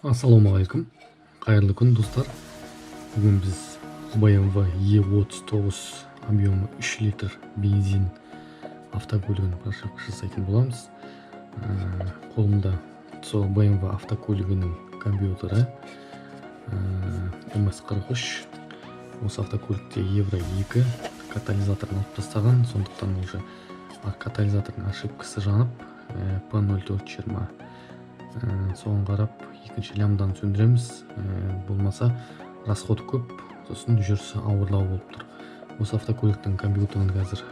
Ассалаумағалейкум, қайырлы күн достар. Бүгін біз BMW E39 объемы 3 литр бензин автокөлігінің прошивка жасайтын боламыз. Қолымда сол BMW автокөлігінің компьютері MS43. Осы автокөлікте Евро 2 катализаторын алып тастаған, сондықтан уже катализатордың ошибкасы жанып P0420. Соған қарап екінші лямбданы сөндіреміз. Болмаса расход көп, сосын жүрісі ауырлау болып тұр. Осы автокөліктің компьютерін қазір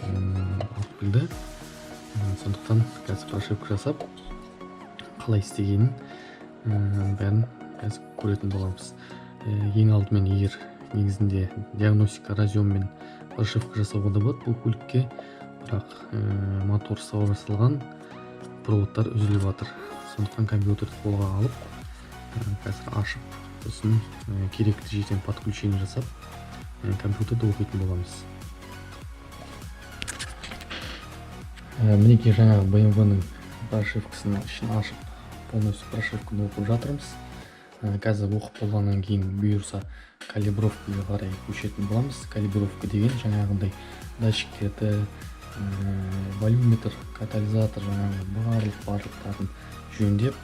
алып келді. Сондықтан қазір прошивка жасап, қалай істегенін бәрін қазір көретін боламыз. Ең алдымен егер негізінде диагностика разъеммен прошивка жасауға да болады бұл көлікке, бірақ мотор сауырсылған, проводтар үзіліп жатыр. Сондықтан компьютерді қолға алып, қазір ашып, сосын керекті жерден подключение жасап, компьютерді оқитын боламыз. Мінекей жаңағы BMW-ның прошивкасының ішін ашып, полностью прошивканы оқып жатырмыз. Қазір оқып болғаннан кейін бұйырса калибровкаға қарай көшетін боламыз. Калибровка деген жаңағындай датчиктерді, волюметр, катализатор, жаңағы барлықтарын жөндеп,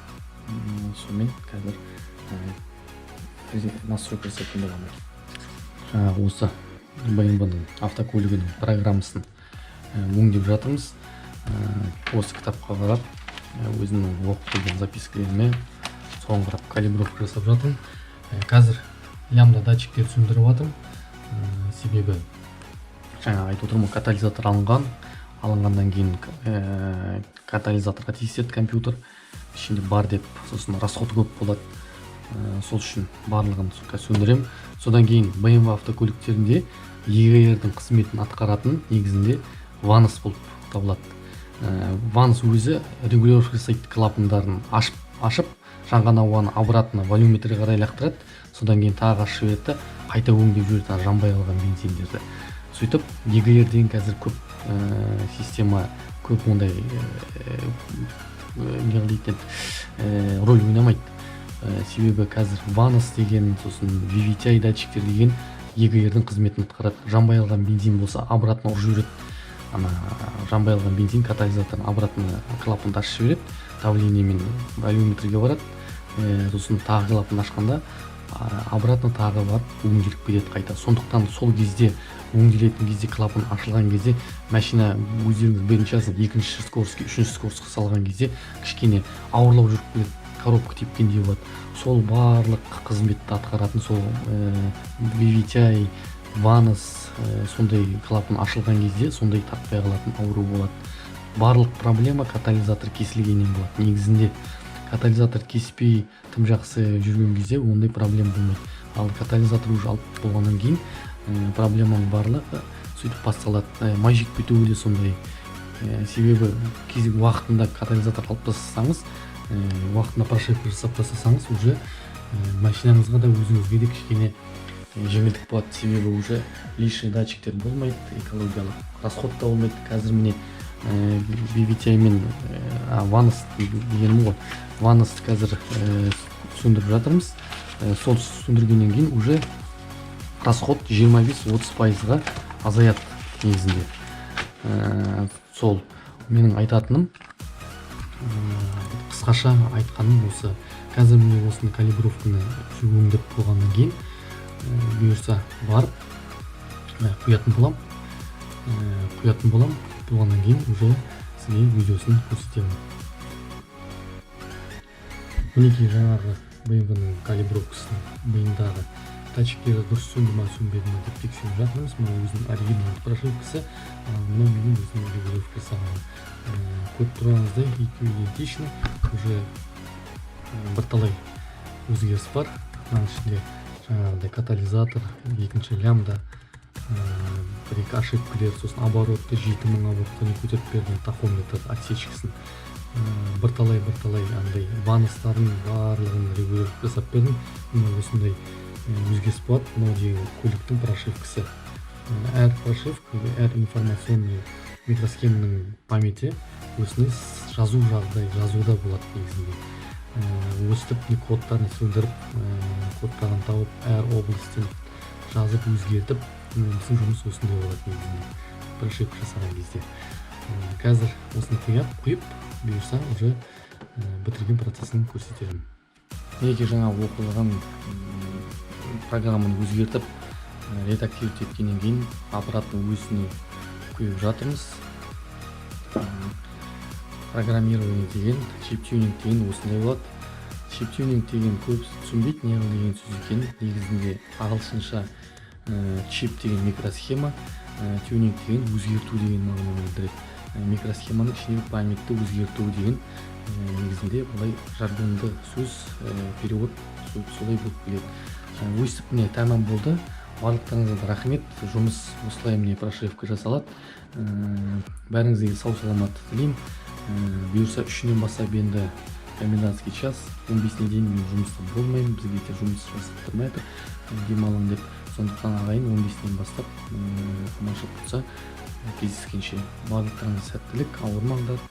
сонымен қазір настройка жасайтын боламыз. Жаңағы осы BMW-ның автокөлігінің программасын өңдеп жатырмыз. Осы кітапқа қарап, өзімнің оқып келген запискаларыма соған қарап калибровка жасап жатырмын. Қазір лямбда датчиктерді сөндіріп жатырмын. Себебі жаңа айтып отырмын, катализатор алынғаннан кейін катализаторға тиіседі компьютер. Ішінде бар деп, сосын расход көп болады. Сол үшін барлығын сөндірем. Содан кейін BMW автокөліктерінде EGR-дің қызметін атқаратын негізінде ванус болып табылады. Ванус өзі регулировка жасайды, клапандарын ашып, жанған ауаны обратно волюметрге қарай лақтырады. Содан кейін тағы ашып жібереді, қайта өңдеп жібереді жанбай қалған бензиндерді. Сөйтіп, EGR деген қазір көп система, көп ондай роль ойнамайды. Себебі қазір ванус деген, сосын VVTi датчиктер деген EGR-дің қызметін атқарады. Жанбай қалған бензин болса, обратно ұрып жібереді. Жанбай қалған бензин катализаторын обратно клапанды ашып жібереді, давлениемен волюметрге барады. Сосын тағы клапан ашқанда обратно тағы барып өңделіп кетеді қайта. Сондықтан сол кезде өңделетін кезде, клапан ашылған кезде машина өздеріңіз бірінші екінші скоростьке, үшінші скоростьқа салған кезде кішкене ауырлау жүріп кетеді, коробка тепкендей болады. Сол барлық қызметті атқаратын сол VVTi, ванус, сондай клапан ашылған кезде сондай тартпай қалатын ауру болады. Барлық проблема катализатор кесілгеннен болады. Негізінде катализатор кеспей тым жақсы жүрген кезде ондай проблема болмайды. Ал катализатор уже алып болғаннан кейін проблеманың барлығы сөйтіп басталады. Май жетпеуі де сондай. Себебі уақытында катализатор алып тастасаңыз, уақытында прошивка жасап тастасаңыз, уже машинаңызға да өзіңізге де кішкене жеңілдік болады. Себебі уже лишний датчиктер болмайды, экологиялық расход та болмайды. Қазір міне VVTi мен ванус дегенім ғой. Ванус қазір сөндіріп жатырмыз. Сол сөндіргеннен кейін уже расход 25-30%-ға азаяды негізінде. Сол менің айтатыным, қысқаша айтқаным осы. Қазір міне осыны калибровканы өңдеп болғаннан кейін бұйырса барып құятын болам. Болғаннан кейін уже сізге видеосын көрсетемін. Мінекей жаңағы BMW-ның калибровкасының миындағы датчиктері дұрыс сөнді ма, сөнбеді ма деп тексеріп жатырмыз. Мына өзінің оригинал прошивкасы, мына менің өзінің регулировка жасаған. Көріп тұрғаныңыздай екеуі идентичны, уже бірталай өзгеріс бар. Мына ішінде жаңағыдай катализатор, екінші лямбда, бір-екі ошибкалер, сосын оборотты 7000 оборотқа не көтеріп берген тахометр отсечкасын, бірталай андай ванустарын барлығын регулировка жасап бердім. Осындай өзгеріс болады. Мынау деген көліктің прошивкасы. Әр прошивка, әр информационный микросхеманың памяти өзіне жазуда болады негізінде. өстіп не кодтарын сындырып кодтарын тауып әр облыстен жазып өзгертіп біздің жұмыс осындай болады негізінде прошивка жасаған кезде. Қазір осыны тыңдап қойып бұйырса уже бітірген процесін көрсетемін. Неге жаңа оқылған программаны өзгертіп редактировать еткеннен кейін аппараттың өзіне құйып жатырмыз. Программирование деген, чип-тюнинг деген осындай болады. Чип-тюнинг деген көбісі түсінбейді не деген сөз екенін. Негізінде ағылшынша чип деген микросхема, тюнинг деген өзгерту деген мағынаны білдіреді. Микросхеманың ішіндегі памятті өзгерту деген негізінде былай жаргонды сөз, перевод солай болып келеді. Өстіп міне тәмам болды. Барлықтарыңызға рахмет. Жұмыс осылай міне прошивка жасалады. Бәріңізге сау саламат тілеймін. Бұйырса 3-нен бастап енді комендантский час 15-не дейін мен жұмыста болмаймын. Бізге де жұмыс жасап тұрмайды. Демалың деп. Сондықтан ағайын 15-нен бастап тамаша болса кездескенше барлықтарыңызға сәттілік, ауырмаңдар.